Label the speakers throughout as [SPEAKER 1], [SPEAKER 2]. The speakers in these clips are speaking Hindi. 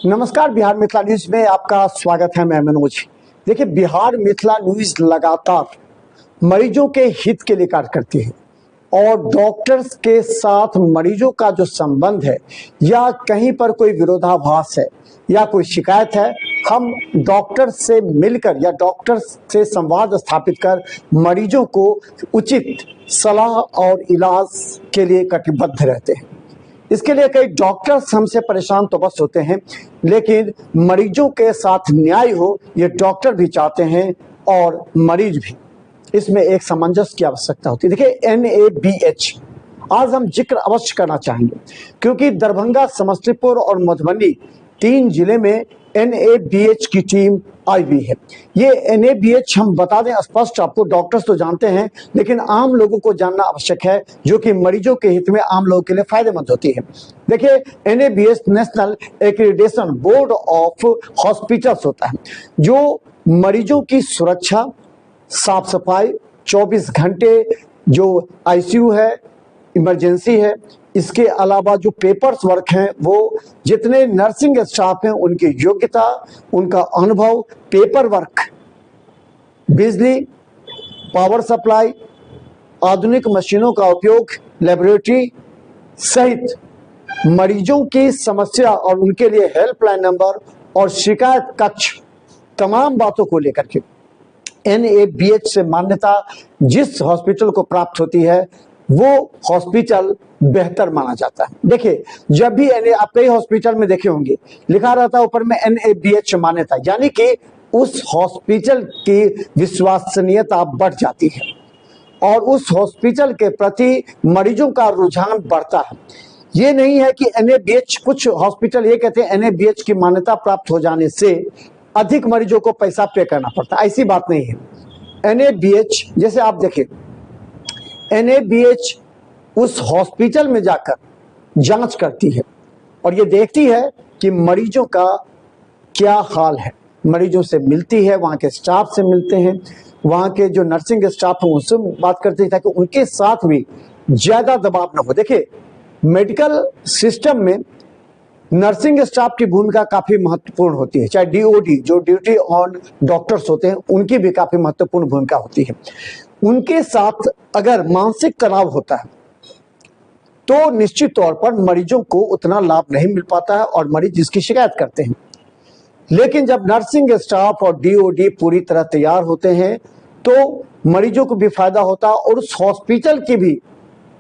[SPEAKER 1] नमस्कार, बिहार मिथिला न्यूज में आपका स्वागत है। मैं मनोज। देखिए, बिहार मिथिला न्यूज लगातार मरीजों के हित के लिए कार्य करती है और डॉक्टर्स के साथ मरीजों का जो संबंध है या कहीं पर कोई विरोधाभास है या कोई शिकायत है, हम डॉक्टर से मिलकर या डॉक्टर से संवाद स्थापित कर मरीजों को उचित सलाह और इलाज के लिए कटिबद्ध रहते हैं। इसके लिए कई डॉक्टर्स हमसे परेशान तो बस होते हैं, लेकिन मरीजों के साथ न्याय हो ये डॉक्टर भी चाहते हैं और मरीज भी। इसमें एक सामंजस्य की आवश्यकता होती है। देखिए, NABH आज हम जिक्र अवश्य करना चाहेंगे क्योंकि दरभंगा, समस्तीपुर और मधुबनी 3 जिले में NABH की टीम आई हुई है। ये NABH हम बता दें स्पष्ट, आपको डॉक्टर्स तो जानते हैं लेकिन आम लोगों को जानना आवश्यक है, जो कि मरीजों के हित में आम लोगों के लिए फायदेमंद होती है। देखिए, NABH national accreditation board of hospitals होता है जो मरीजों की सुरक्षा, साफ सफाई, 24 घंटे जो ICU है, इमरजेंसी है, इसके अलावा जो पेपर्स वर्क हैं, वो जितने नर्सिंग स्टाफ हैं उनकी योग्यता, उनका अनुभव, पेपर वर्क, बिजली, पावर सप्लाई, आधुनिक मशीनों का उपयोग, लेबोरेटरी सहित मरीजों की समस्या और उनके लिए हेल्पलाइन नंबर और शिकायत कक्ष, तमाम बातों को लेकर के NABH से मान्यता जिस हॉस्पिटल को प्राप्त होती है वो हॉस्पिटल बेहतर माना जाता है। देखिए, जब भी आप कई हॉस्पिटल में देखे होंगे लिखा रहता है ऊपर में NABH मान्यता, यानी कि उस हॉस्पिटल की विश्वसनीयता बढ़ जाती है और उस हॉस्पिटल के प्रति मरीजों का रुझान बढ़ता है। ये नहीं है कि NABH, कुछ हॉस्पिटल ये कहते हैं NABH की मान्यता प्राप्त हो जाने से अधिक मरीजों को पैसा पे करना पड़ता, ऐसी बात नहीं है। NABH जैसे आप देखें, NABH उस हॉस्पिटल में जाकर जांच करती है और ये देखती है कि मरीजों का क्या हाल है, मरीजों से मिलती है, वहाँ के स्टाफ से मिलते हैं, वहाँ के जो नर्सिंग स्टाफ है उनसे बात करते हैं ताकि उनके साथ भी ज़्यादा दबाव न हो। देखिए, मेडिकल सिस्टम में नर्सिंग स्टाफ की भूमिका काफ़ी महत्वपूर्ण होती है, चाहे DOD जो ड्यूटी ऑन डॉक्टर्स होते हैं उनकी भी काफ़ी महत्वपूर्ण भूमिका होती है। उनके साथ अगर मानसिक तनाव होता है तो निश्चित तौर पर मरीजों को उतना लाभ नहीं मिल पाता है और मरीज इसकी शिकायत करते हैं। लेकिन जब नर्सिंग स्टाफ और DOD पूरी तरह तैयार होते हैं तो मरीजों को भी फायदा होता है और उस हॉस्पिटल की भी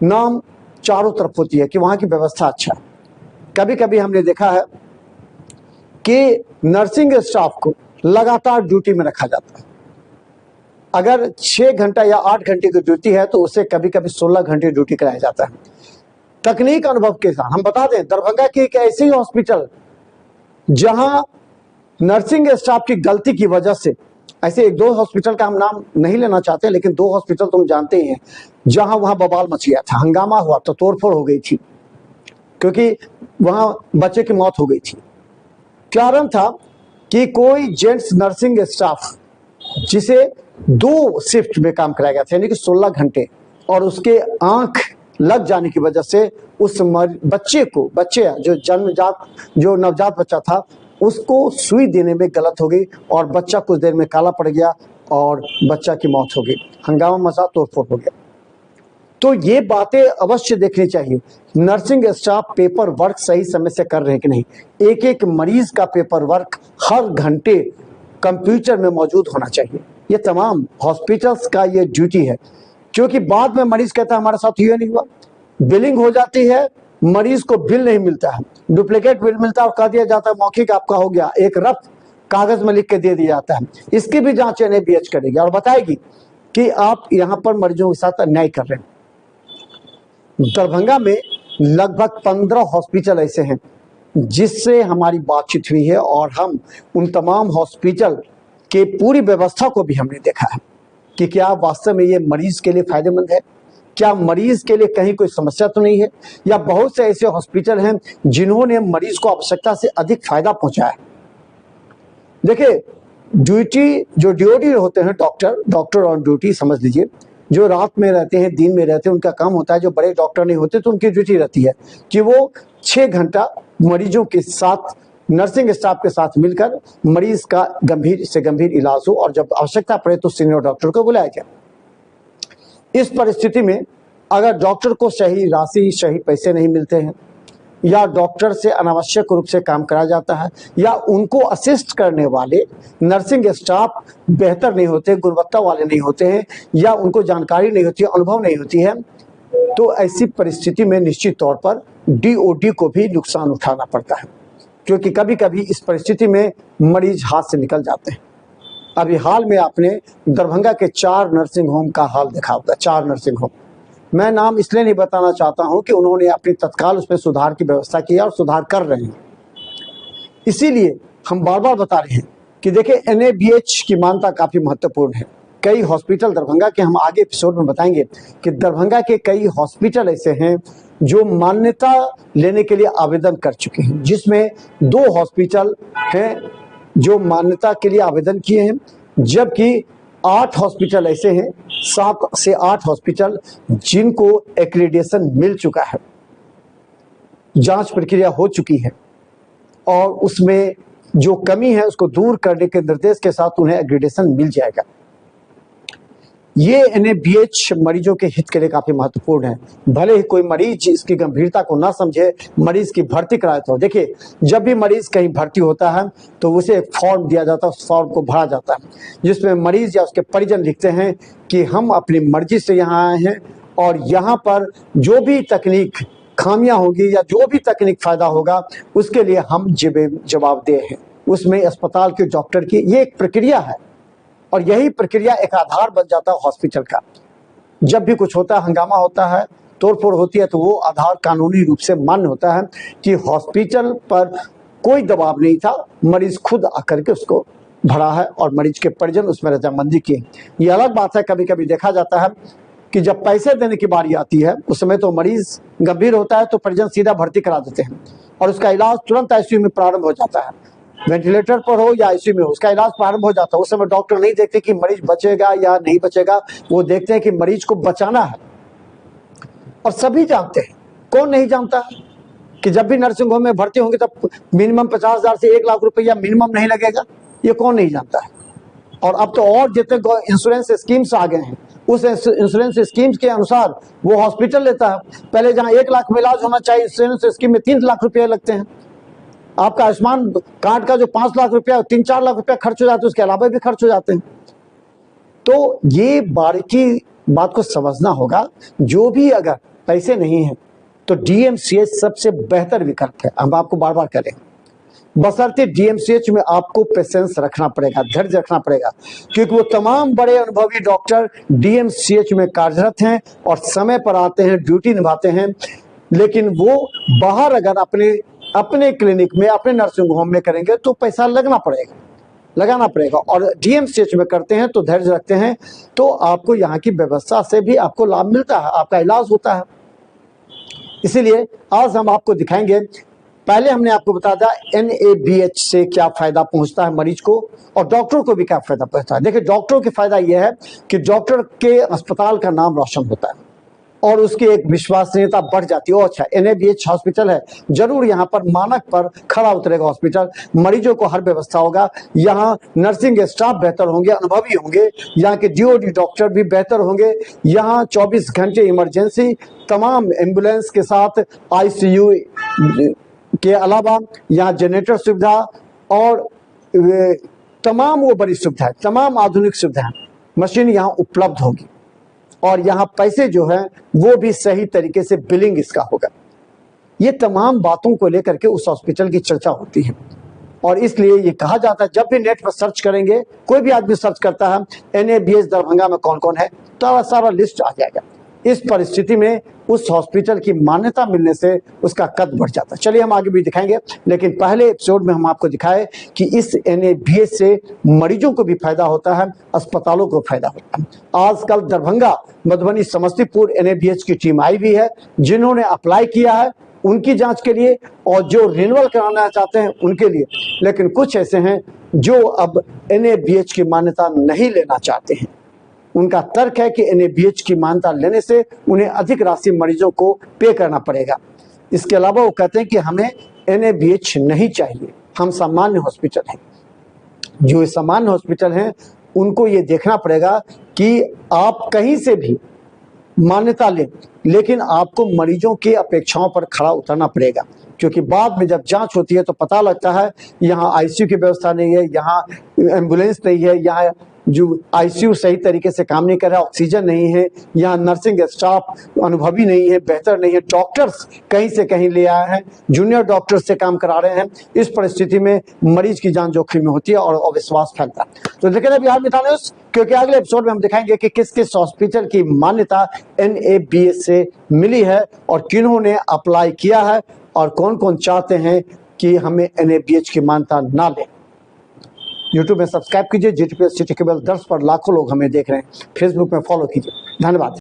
[SPEAKER 1] नाम चारों तरफ होती है कि वहाँ की व्यवस्था अच्छा है। कभी कभी हमने देखा है कि नर्सिंग स्टाफ को लगातार ड्यूटी में रखा जाता है। अगर 6 घंटा या 8 घंटे की ड्यूटी है तो उसे कभी कभी 16 घंटे ड्यूटी कराया जाता है। तकनीक अनुभव के साथ हम बता दें, दरभंगा की एक ऐसी हॉस्पिटल जहां नर्सिंग स्टाफ की गलती की वजह से, ऐसे 1-2 हॉस्पिटल का हम नाम नहीं लेना चाहते लेकिन 2 हॉस्पिटल तुम जानते ही हैं जहां वहां बवाल मच गया था, हंगामा हुआ तो तोड़फोड़ हो गई थी क्योंकि वहां बच्चे की मौत हो गई थी। कारण था कि कोई जेंट्स नर्सिंग स्टाफ जिसे 2 शिफ्ट में काम कराया गया था, यानी कि 16 घंटे, और उसके आंख लग जाने की वजह से उस बच्चे जो नवजात बच्चा था उसको सुई देने में गलत हो गई और बच्चा कुछ देर में काला पड़ गया और बच्चा की मौत हो गई। हंगामा मचा, तोड़फोड़ हो गया। तो ये बातें अवश्य देखनी चाहिए। नर्सिंग स्टाफ पेपर वर्क सही समय से कर रहे हैं कि नहीं, एक एक मरीज का पेपर वर्क हर घंटे कंप्यूटर में मौजूद होना चाहिए। ये तमाम हॉस्पिटल्स का ये ड्यूटी है, क्योंकि बाद में मरीज कहता है हमारे साथ ये नहीं हुआ, बिलिंग हो जाती है, मरीज को बिल नहीं मिलता है, डुप्लीकेट बिल मिलता है और कह दिया जाता है मौखिक आपका हो गया, एक रफ कागज में लिख के दे दिया जाता है। इसकी भी जांच NABH करेगी और बताएगी कि आप यहाँ पर मरीजों के साथ अन्याय कर रहे हैं। दरभंगा में लगभग 15 हॉस्पिटल ऐसे हैं जिससे हमारी बातचीत हुई है और हम उन तमाम हॉस्पिटल के पूरी व्यवस्था को भी हमने देखा है कि क्या वास्तव में ये मरीज के लिए फायदेमंद है, क्या मरीज के लिए कहीं कोई समस्या तो नहीं है, या बहुत से ऐसे हॉस्पिटल हैं जिन्होंने मरीज को आवश्यकता से अधिक फायदा पहुंचाया। देखिए, ड्यूटी जो DOD होते हैं, डॉक्टर ऑन ड्यूटी समझ लीजिए, जो रात में रहते हैं, दिन में रहते हैं, उनका काम होता है। जो बड़े डॉक्टर नहीं होते तो उनकी ड्यूटी रहती है कि वो 6 घंटा मरीजों के साथ नर्सिंग स्टाफ के साथ मिलकर मरीज का गंभीर से गंभीर इलाज हो और जब आवश्यकता पड़े तो सीनियर डॉक्टर को बुलाया जाए। इस परिस्थिति में अगर डॉक्टर को सही राशि, सही पैसे नहीं मिलते हैं या डॉक्टर से अनावश्यक रूप से काम कराया जाता है या उनको असिस्ट करने वाले नर्सिंग स्टाफ बेहतर नहीं होते, गुणवत्ता वाले नहीं होते हैं या उनको जानकारी नहीं होती है, अनुभव नहीं होती है, तो ऐसी परिस्थिति में निश्चित तौर पर डीओडी को भी नुकसान उठाना पड़ता है, क्योंकि कभी कभी इस परिस्थिति में मरीज हाथ से निकल जाते हैं। अभी हाल में आपने दरभंगा के 4 नर्सिंग होम का हाल देखा होगा। 4 नर्सिंग होम, मैं नाम इसलिए नहीं बताना चाहता हूं कि उन्होंने अपनी तत्काल उसमें सुधार की व्यवस्था की और सुधार कर रहे हैं। इसीलिए हम बार बार बता रहे हैं कि देखिए एनएबीएच की मान्यता काफी महत्वपूर्ण है। कई हॉस्पिटल दरभंगा के, हम आगे एपिसोड में बताएंगे कि दरभंगा के कई हॉस्पिटल ऐसे हैं जो मान्यता लेने के लिए आवेदन कर चुके हैं, जिसमें 2 हॉस्पिटल हैं जो मान्यता के लिए आवेदन किए हैं, जबकि 8 हॉस्पिटल ऐसे हैं, 7 से 8 हॉस्पिटल जिनको एक्रेडिटेशन मिल चुका है, जांच प्रक्रिया हो चुकी है और उसमें जो कमी है उसको दूर करने के निर्देश के साथ उन्हें एक्रेडिटेशन मिल जाएगा। ये एनएबीएच मरीजों के हित के लिए काफी महत्वपूर्ण है। भले ही कोई मरीज इसकी गंभीरता को ना समझे, मरीज की भर्ती कराए तो देखिए, जब भी मरीज कहीं भर्ती होता है तो उसे एक फॉर्म दिया जाता है, उस फॉर्म को भरा जाता है जिसमें मरीज या उसके परिजन लिखते हैं कि हम अपनी मर्जी से यहाँ आए हैं और यहाँ पर जो भी तकनीक खामियां होगी या जो भी तकनीक फायदा होगा उसके लिए हम जवाबदेह हैं। उसमें अस्पताल के डॉक्टर की ये एक प्रक्रिया है और यही प्रक्रिया एक आधार बन जाता है हॉस्पिटल का। जब भी कुछ होता है, हंगामा होता है, तोड़फोड़ होती है, तो वो आधार कानूनी रूप से मान्य होता है कि हॉस्पिटल पर कोई दबाव नहीं था, मरीज खुद आकर के उसको भरा है और मरीज के परिजन उसमें रजामंदी किए। ये अलग बात है, कभी कभी देखा जाता है कि जब पैसे देने की बारी आती है उस समय तो मरीज गंभीर होता है तो परिजन सीधा भर्ती करा देते हैं और उसका इलाज तुरंत आईसीयू में प्रारंभ हो जाता है, वेंटिलेटर पर हो या आईसीयू में हो, उसका इलाज प्रारंभ हो जाता है। उस समय डॉक्टर नहीं देखते कि मरीज बचेगा या नहीं बचेगा, वो देखते हैं कि मरीज को बचाना है। और सभी जानते हैं, कौन नहीं जानता है कि जब भी नर्सिंग होम में भर्ती होंगे तब मिनिमम 50,000 से 1 लाख रुपया मिनिमम नहीं लगेगा, ये कौन नहीं जानता है। और अब तो और जितने इंश्योरेंस स्कीम्स आ गए हैं उस इंश्योरेंस स्कीम्स के अनुसार वो हॉस्पिटल लेता है। पहले जहां 1 लाख में इलाज होना चाहिए, इंश्योरेंस स्कीम में 3 लाख रुपए लगते हैं। आपका आयुष्मान कार्ड का जो 5 लाख रुपया 3-4 लाख रुपया खर्च हो जाते हैं, उसके अलावा भी खर्च हो जाते हैं। तो ये बारीकी बात को समझना होगा। जो भी अगर पैसे नहीं है तो डीएमसीएच सबसे बेहतर विकल्प है। हम आपको बार बार करें, बशर्ते डीएमसीएच में आपको पेशेंस रखना पड़ेगा, धैर्य रखना पड़ेगा, क्योंकि वो तमाम बड़े अनुभवी डॉक्टर डीएमसीएच में कार्यरत हैं और समय पर आते हैं, ड्यूटी निभाते हैं। लेकिन वो बाहर अगर अपने क्लिनिक में, अपने नर्सिंग होम में करेंगे तो पैसा लगाना पड़ेगा और डीएमसीएच में करते हैं तो धैर्य रखते हैं तो आपको यहाँ की व्यवस्था से भी आपको लाभ मिलता है, आपका इलाज होता है। इसीलिए आज हम आपको दिखाएंगे, पहले हमने आपको बताया था एनएबीएच से क्या फायदा पहुंचता है मरीज को और डॉक्टर को भी क्या फायदा पहुंचता है। देखिए, डॉक्टरों के फायदा यह है कि डॉक्टर के अस्पताल का नाम रोशन होता है और उसकी एक विश्वसनीयता बढ़ जाती है। अच्छा, एनएबीएच हॉस्पिटल है, जरूर यहाँ पर मानक पर खड़ा उतरेगा हॉस्पिटल, मरीजों को हर व्यवस्था होगा, यहाँ नर्सिंग स्टाफ बेहतर होंगे, अनुभवी होंगे, यहाँ के डीओडी डॉक्टर भी बेहतर होंगे, यहाँ 24 घंटे इमरजेंसी, तमाम एम्बुलेंस के साथ आईसीयू के अलावा यहाँ जनरेटर सुविधा और तमाम वो बड़ी सुविधाएं, तमाम आधुनिक सुविधाएं, मशीन यहाँ उपलब्ध होगी और यहाँ पैसे जो है वो भी सही तरीके से बिलिंग इसका होगा। ये तमाम बातों को लेकर के उस हॉस्पिटल की चर्चा होती है और इसलिए ये कहा जाता है, जब भी नेट पर सर्च करेंगे, कोई भी आदमी सर्च करता है एनएबीएच दरभंगा में कौन कौन है तो सारा लिस्ट आ जाएगा। इस परिस्थिति में उस हॉस्पिटल की मान्यता मिलने से उसका कद बढ़ जाता है। चलिए हम आगे भी दिखाएंगे, लेकिन पहले एपिसोड में हम आपको दिखाए कि इस एनएबीएच से मरीजों को भी फायदा होता है, अस्पतालों को फायदा होता है। आजकल दरभंगा, मधुबनी, समस्तीपुर एनएबीएच की टीम आई भी है, जिन्होंने अप्लाई किया है उनकी जांच के लिए और जो रिन्यूअल कराना चाहते हैं उनके लिए। लेकिन कुछ ऐसे हैं जो अब एनएबीएच की मान्यता नहीं लेना चाहते हैं। उनका तर्क है कि एनएबीएच की मान्यता लेने से उन्हें अधिक राशि मरीजों को पे करना पड़ेगा। इसके अलावा वो कहते हैं कि हमें एनएबीएच नहीं चाहिए, हम सामान्य हॉस्पिटल हैं। जो सामान्य हॉस्पिटल हैं उनको ये देखना पड़ेगा कि आप कहीं से भी मान्यता लें, लेकिन आपको मरीजों की अपेक्षाओं पर खड़ा उतरना पड़ेगा, क्योंकि बाद में जब जांच होती है तो पता लगता है यहाँ आईसीयू की व्यवस्था नहीं है, यहाँ एम्बुलेंस नहीं है, यहाँ जो आईसीयू सही तरीके से काम नहीं कर रहा, ऑक्सीजन नहीं है, यहाँ नर्सिंग स्टाफ अनुभवी नहीं है, बेहतर नहीं है, डॉक्टर्स कहीं से कहीं ले आए हैं, जूनियर डॉक्टर्स से काम करा रहे हैं। इस परिस्थिति में मरीज की जान जोखिम में होती है और अविश्वास फैलता है। तो देखें बिहार मिता न्यूज़, क्योंकि अगले एपिसोड में हम दिखाएंगे कि किस किस हॉस्पिटल की मान्यता NABH से मिली है और किन्होंने अप्लाई किया है और कौन कौन चाहते हैं कि हमें NABH की मान्यता ना लें। YouTube में सब्सक्राइब कीजिए, GTPS सिटी केबल 10 पर लाखों लोग हमें देख रहे हैं, फेसबुक में फॉलो कीजिए। धन्यवाद।